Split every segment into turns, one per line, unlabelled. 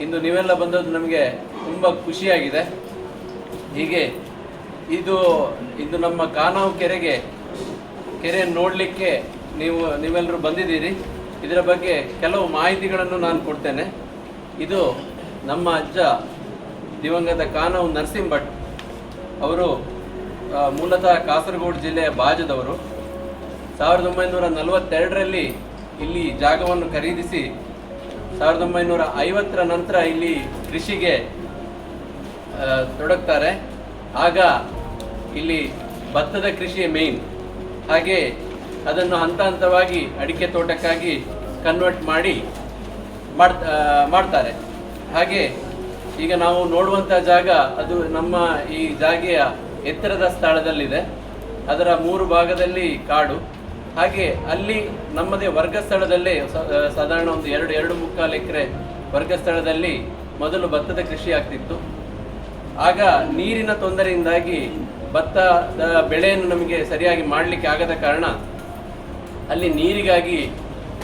ಇಂದು ನೀವೆಲ್ಲ ಬಂದದ್ದು ನಮಗೆ ತುಂಬ ಖುಷಿಯಾಗಿದೆ. ಹೀಗೆ ಇದು ನಮ್ಮ ಕಾನಾವು ಕೆರೆಯನ್ನು ನೋಡಲಿಕ್ಕೆ ನೀವೆಲ್ಲರೂ ಬಂದಿದ್ದೀರಿ. ಇದರ ಬಗ್ಗೆ ಕೆಲವು ಮಾಹಿತಿಗಳನ್ನು ನಾನು ಕೊಡ್ತೇನೆ. ಇದು ನಮ್ಮ ಅಜ್ಜ ದಿವಂಗತ ಕಾನಾವು ನರಸಿಂಹ ಭಟ್ ಅವರು ಮೂಲತಃ ಕಾಸರಗೋಡು ಜಿಲ್ಲೆಯ ಬಾಜದವರು. 1942ರಲ್ಲಿ ಇಲ್ಲಿ ಜಾಗವನ್ನು ಖರೀದಿಸಿ 1950ರ ನಂತರ ಇಲ್ಲಿ ಕೃಷಿಗೆ ತೊಡಗ್ತಾರೆ. ಆಗ ಇಲ್ಲಿ ಭತ್ತದ ಕೃಷಿಯೇ ಮೇಯ್ನ್. ಹಾಗೆ ಅದನ್ನು ಹಂತ ಹಂತವಾಗಿ ಅಡಿಕೆ ತೋಟಕ್ಕಾಗಿ ಕನ್ವರ್ಟ್ ಮಾಡ್ತಾರೆ. ಹಾಗೆ ಈಗ ನಾವು ನೋಡುವಂಥ ಜಾಗ ಅದು ನಮ್ಮ ಈ ಜಾಗೆಯ ಎತ್ತರದ ಸ್ಥಳದಲ್ಲಿದೆ. ಅದರ 3 ಭಾಗದಲ್ಲಿ ಕಾಡು. ಹಾಗೆ ಅಲ್ಲಿ ನಮ್ಮದೇ ವರ್ಗ ಸ್ಥಳದಲ್ಲೇ ಸಾಧಾರಣ ಒಂದು 2-2.25 ಎಕರೆ ವರ್ಗ ಸ್ಥಳದಲ್ಲಿ ಮೊದಲು ಭತ್ತದ ಕೃಷಿ ಆಗ್ತಿತ್ತು. ಆಗ ನೀರಿನ ತೊಂದರೆಯಿಂದಾಗಿ ಭತ್ತದ ಬೆಳೆಯನ್ನು ನಮಗೆ ಸರಿಯಾಗಿ ಮಾಡಲಿಕ್ಕೆ ಆಗದ ಕಾರಣ ಅಲ್ಲಿ ನೀರಿಗಾಗಿ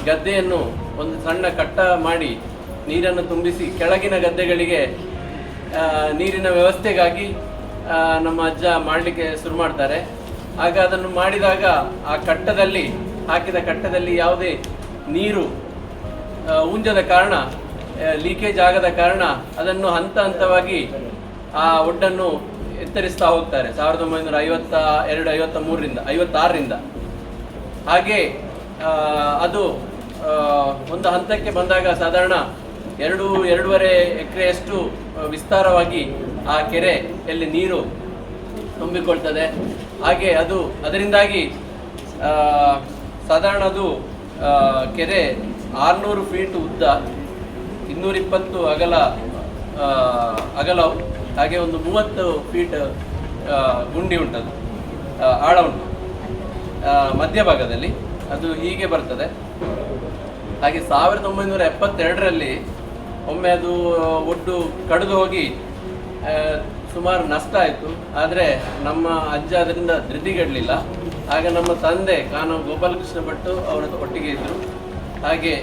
ಗದ್ದೆಯನ್ನು ಒಂದು ಸಣ್ಣ ಕಟ್ಟ ಮಾಡಿ ನೀರನ್ನು ತುಂಬಿಸಿ ಕೆಳಗಿನ ಗದ್ದೆಗಳಿಗೆ ನೀರಿನ ವ್ಯವಸ್ಥೆಗಾಗಿ ನಮ್ಮ ಅಜ್ಜ ಮಾಡಲಿಕ್ಕೆ ಶುರು ಮಾಡ್ತಾರೆ. ಆಗ ಅದನ್ನು ಮಾಡಿದಾಗ ಆ ಹಾಕಿದ ಕಟ್ಟದಲ್ಲಿ ಯಾವುದೇ ನೀರು ಉಂಜದ ಕಾರಣ, ಲೀಕೇಜ್ ಆಗದ ಕಾರಣ ಅದನ್ನು ಹಂತ ಹಂತವಾಗಿ ಆ ಒಡ್ಡನ್ನು ಎತ್ತರಿಸ್ತಾ ಹೋಗ್ತಾರೆ 1952-53ರಿಂದ ಹಾಗೆ ಅದು ಒಂದು ಹಂತಕ್ಕೆ ಬಂದಾಗ ಸಾಧಾರಣ 2-2.5 ಎಕರೆಯಷ್ಟು ವಿಸ್ತಾರವಾಗಿ ಆ ಕೆರೆಯಲ್ಲಿ ನೀರು ತುಂಬಿಕೊಳ್ತದೆ. ಹಾಗೆ ಅದರಿಂದಾಗಿ ಸಾಧಾರಣ ಅದು ಕೆರೆ 600 ಫೀಟ್ ಉದ್ದ, 220 ಅಗಲ, ಹಾಗೆ ಒಂದು 30 ಫೀಟ್ ಗುಂಡಿ ಉಂಟದು, ಆಳ ಉಂಟು ಮಧ್ಯಭಾಗದಲ್ಲಿ. ಅದು ಹೀಗೆ ಬರ್ತದೆ. ಹಾಗೆ 1972ರಲ್ಲಿ ಒಮ್ಮೆ ಅದು ಒಡ್ಡು ಕಡಿದು ಹೋಗಿ ಸುಮಾರು ನಷ್ಟ ಆಯಿತು. ಆದರೆ ನಮ್ಮ ಅಜ್ಜ ಅದರಿಂದ ಧೃತಿಗೆಡಲಿಲ್ಲ. ಆಗ ನಮ್ಮ ತಂದೆ ಕಾನಾವು ಗೋಪಾಲಕೃಷ್ಣ ಭಟ್ ಅವರ ಒಟ್ಟಿಗೆ ಇದ್ದರು. ಹಾಗೆ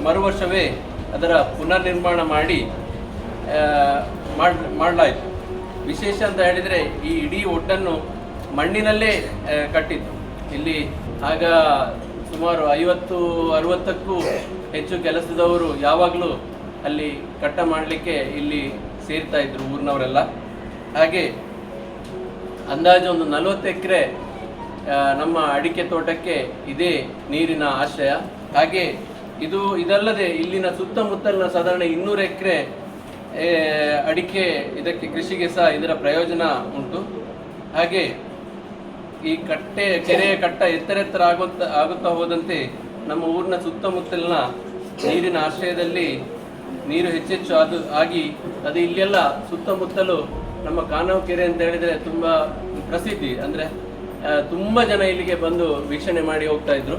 ಮರು ವರ್ಷವೇ ಅದರ ಪುನರ್ನಿರ್ಮಾಣ ಮಾಡಲಾಯಿತು. ವಿಶೇಷ ಅಂತ ಹೇಳಿದರೆ ಈ ಇಡೀ ಒಡ್ಡನ್ನು ಮಣ್ಣಿನಲ್ಲೇ ಕಟ್ಟಿತ್ತು. ಇಲ್ಲಿ ಆಗ ಸುಮಾರು 50-60ಕ್ಕೂ ಹೆಚ್ಚು ಕೆಲಸದವರು ಯಾವಾಗಲೂ ಅಲ್ಲಿ ಕಟ್ಟ ಮಾಡಲಿಕ್ಕೆ ಇಲ್ಲಿ ಸೇರ್ತಾ ಇದ್ರು ಊರಿನವರೆಲ್ಲ. ಹಾಗೆ ಅಂದಾಜು ಒಂದು 40 ಎಕರೆ ನಮ್ಮ ಅಡಿಕೆ ತೋಟಕ್ಕೆ ಇದೇ ನೀರಿನ ಆಶ್ರಯ. ಹಾಗೆ ಇದಲ್ಲದೆ ಇಲ್ಲಿನ ಸುತ್ತಮುತ್ತಲಿನ ಸಾಧಾರಣ 200 ಎಕರೆ ಅಡಿಕೆ ಇದಕ್ಕೆ ಕೃಷಿಗೆ ಸಹ ಇದರ ಪ್ರಯೋಜನ ಉಂಟು. ಹಾಗೆ ಈ ಕೆರೆಯ ಕಟ್ಟ ಎತ್ತರ ಆಗುತ್ತಾ ಹೋದಂತೆ ನಮ್ಮ ಊರಿನ ಸುತ್ತಮುತ್ತಲಿನ ನೀರಿನ ಆಶ್ರಯದಲ್ಲಿ ನೀರು ಹೆಚ್ಚೆಚ್ಚು ಆಗಿ ಅದು ಇಲ್ಲೆಲ್ಲ ಸುತ್ತಮುತ್ತಲು ನಮ್ಮ ಕಾನಾವು ಕೆರೆ ಅಂತ ಹೇಳಿದರೆ ತುಂಬ ಪ್ರಸಿದ್ಧಿ. ಅಂದರೆ ತುಂಬ ಜನ ಇಲ್ಲಿಗೆ ಬಂದು ವೀಕ್ಷಣೆ ಮಾಡಿ ಹೋಗ್ತಾ ಇದ್ರು.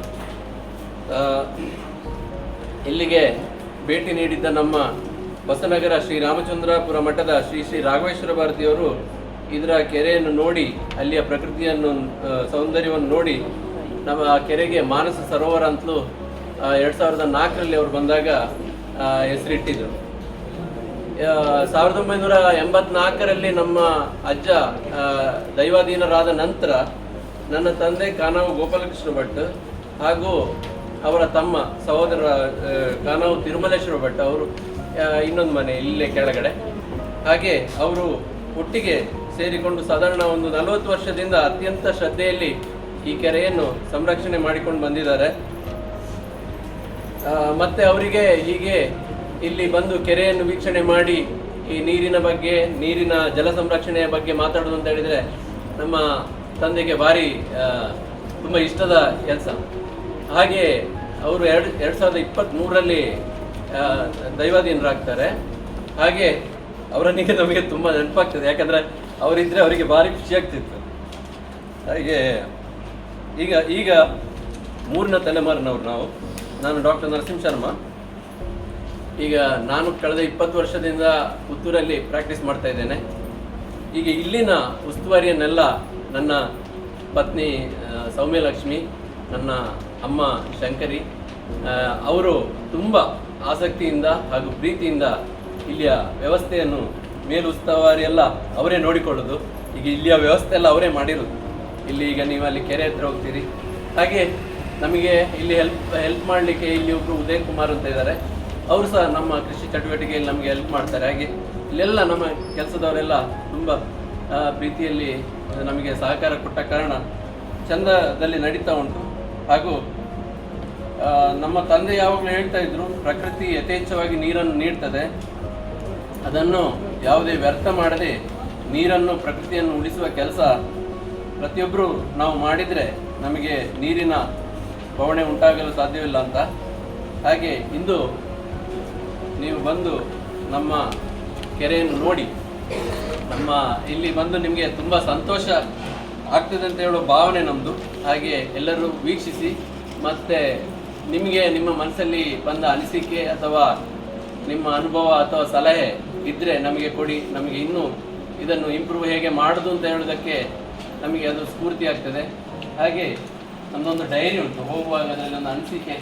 ಇಲ್ಲಿಗೆ ಭೇಟಿ ನೀಡಿದ್ದ ನಮ್ಮ ಹೊಸನಗರ ಶ್ರೀ ರಾಮಚಂದ್ರಾಪುರ ಮಠದ ಶ್ರೀ ರಾಘವೇಶ್ವರ ಭಾರತಿಯವರು ಇದರ ಕೆರೆಯನ್ನು ನೋಡಿ, ಅಲ್ಲಿಯ ಪ್ರಕೃತಿಯನ್ನು ಸೌಂದರ್ಯವನ್ನು ನೋಡಿ ನಮ್ಮ ಕೆರೆಗೆ ಮಾನಸ ಸರೋವರ ಅಂತಲೂ 2004ರಲ್ಲಿ ಅವರು ಬಂದಾಗ ಹೆಸರಿಟ್ಟಿದ್ದರು. 1984ರಲ್ಲಿ ನಮ್ಮ ಅಜ್ಜ ದೈವಾಧೀನರಾದ ನಂತರ ನನ್ನ ತಂದೆ ಕಾನಾವು ಗೋಪಾಲಕೃಷ್ಣ ಭಟ್ ಹಾಗೂ ಅವರ ತಮ್ಮ ಸಹೋದರ ಕಾನಾವು ತಿರುಮಲೇಶ್ವರ ಭಟ್ ಅವರು ಇನ್ನೊಂದು ಮನೆ ಇಲ್ಲೇ ಕೆಳಗಡೆ. ಹಾಗೆ ಅವರು ಒಟ್ಟಿಗೆ ಸೇರಿಕೊಂಡು ಸಾಧಾರಣ ಒಂದು 40 ವರ್ಷದಿಂದ ಅತ್ಯಂತ ಶ್ರದ್ಧೆಯಲ್ಲಿ ಈ ಕೆರೆಯನ್ನು ಸಂರಕ್ಷಣೆ ಮಾಡಿಕೊಂಡು ಬಂದಿದ್ದಾರೆ. ಮತ್ತೆ ಅವರಿಗೆ ಹೀಗೆ ಇಲ್ಲಿ ಬಂದು ಕೆರೆಯನ್ನು ವೀಕ್ಷಣೆ ಮಾಡಿ ಈ ನೀರಿನ ಬಗ್ಗೆ, ನೀರಿನ ಜಲ ಸಂರಕ್ಷಣೆಯ ಬಗ್ಗೆ ಮಾತಾಡೋದು ಅಂತ ಹೇಳಿದರೆ ನಮ್ಮ ತಂದೆಗೆ ಭಾರಿ ತುಂಬ ಇಷ್ಟದ ಕೆಲಸ. ಹಾಗೆ ಅವರು 2023ರಲ್ಲಿ ದೈವಾಧೀನರಾಗ್ತಾರೆ. ಹಾಗೆ ಅವರನ್ನಿಗೆ ನಮಗೆ ತುಂಬ ನೆನಪಾಗ್ತದೆ. ಯಾಕಂದರೆ ಅವರಿದ್ದರೆ ಅವರಿಗೆ ಭಾರಿ ಖುಷಿ ಆಗ್ತಿತ್ತು. ಹಾಗೆ ಈಗ 3ನೇ ತಲೆಮಾರಿನವರು ನಾನು ಡಾಕ್ಟರ್ ನರಸಿಂಹ ಶರ್ಮಾ. ಈಗ ನಾನು ಕಳೆದ 20 ವರ್ಷದಿಂದ ಪುತ್ತೂರಲ್ಲಿ ಪ್ರಾಕ್ಟೀಸ್ ಮಾಡ್ತಾ ಇದ್ದೇನೆ. ಈಗ ಇಲ್ಲಿನ ಉಸ್ತುವಾರಿಯನ್ನೆಲ್ಲ ನನ್ನ ಪತ್ನಿ ಸೌಮ್ಯಲಕ್ಷ್ಮಿ, ನನ್ನ ಅಮ್ಮ ಶಂಕರಿ ಅವರು ತುಂಬ ಆಸಕ್ತಿಯಿಂದ ಹಾಗೂ ಪ್ರೀತಿಯಿಂದ ಇಲ್ಲಿಯ ವ್ಯವಸ್ಥೆಯನ್ನು ಮೇಲುಸ್ತುವಾರಿ ಎಲ್ಲ ಅವರೇ ನೋಡಿಕೊಳ್ಳೋದು. ಈಗ ಇಲ್ಲಿಯ ವ್ಯವಸ್ಥೆ ಎಲ್ಲ ಅವರೇ ಮಾಡಿರೋದು. ಇಲ್ಲಿ ಈಗ ನೀವು ಅಲ್ಲಿ ಕೆರೆ ಹತ್ರ ಹೋಗ್ತೀರಿ, ಹಾಗೆ ನಮಗೆ ಇಲ್ಲಿ ಹೆಲ್ಪ್ ಮಾಡಲಿಕ್ಕೆ ಇಲ್ಲಿ ಒಬ್ಬರು ಉದಯ್ ಕುಮಾರ್ ಅಂತ ಇದ್ದಾರೆ, ಅವರು ಸಹ ನಮ್ಮ ಕೃಷಿ ಚಟುವಟಿಕೆಯಲ್ಲಿ ನಮಗೆ ಹೆಲ್ಪ್ ಮಾಡ್ತಾರೆ. ಹಾಗೆ ಇಲ್ಲೆಲ್ಲ ನಮ್ಮ ಕೆಲಸದವರೆಲ್ಲ ತುಂಬ ಪ್ರೀತಿಯಲ್ಲಿ ನಮಗೆ ಸಹಕಾರ ಕೊಟ್ಟ ಕಾರಣ ಚಂದದಲ್ಲಿ ನಡೀತಾ ಉಂಟು. ಹಾಗೂ ನಮ್ಮ ತಂದೆ ಯಾವಾಗಲೂ ಹೇಳ್ತಾ ಇದ್ರು, ಪ್ರಕೃತಿ ಯಥೇಚ್ಛವಾಗಿ ನೀರನ್ನು ನೀಡ್ತದೆ, ಅದನ್ನು ಯಾವುದೇ ವ್ಯರ್ಥ ಮಾಡದೆ ನೀರನ್ನು ಪ್ರಕೃತಿಯನ್ನು ಉಳಿಸುವ ಕೆಲಸ ಪ್ರತಿಯೊಬ್ಬರು ನಾವು ಮಾಡಿದರೆ ನಮಗೆ ನೀರಿನ ಬವಣೆ ಉಂಟಾಗಲು ಸಾಧ್ಯವಿಲ್ಲ ಅಂತ. ಹಾಗೆ ಇಂದು ನೀವು ಬಂದು ನಮ್ಮ ಕೆರೆಯನ್ನು ನೋಡಿ, ನಮ್ಮ ಇಲ್ಲಿ ಬಂದು ನಿಮಗೆ ತುಂಬ ಸಂತೋಷ ಆಗ್ತದೆ ಅಂತ ಹೇಳೋ ಭಾವನೆ ನಮ್ಮದು. ಹಾಗೆ ಎಲ್ಲರೂ ವೀಕ್ಷಿಸಿ, ಮತ್ತು ನಿಮಗೆ ನಿಮ್ಮ ಮನಸ್ಸಲ್ಲಿ ಬಂದ ಅನಿಸಿಕೆ ಅಥವಾ ನಿಮ್ಮ ಅನುಭವ ಅಥವಾ ಸಲಹೆ ಇದ್ದರೆ ನಮಗೆ ಕೊಡಿ. ನಮಗೆ ಇನ್ನೂ ಇದನ್ನು ಇಂಪ್ರೂವ್ ಹೇಗೆ ಮಾಡೋದು ಅಂತ ಹೇಳೋದಕ್ಕೆ ನಮಗೆ ಅದು ಸ್ಫೂರ್ತಿ ಆಗ್ತದೆ. ಹಾಗೆ ನಮ್ಮದೊಂದು ಡೈರಿ ಉಂಟು, ಹೋಗುವಾಗ ಅದರಲ್ಲಿ ಒಂದು ಅನಿಸಿಕೆ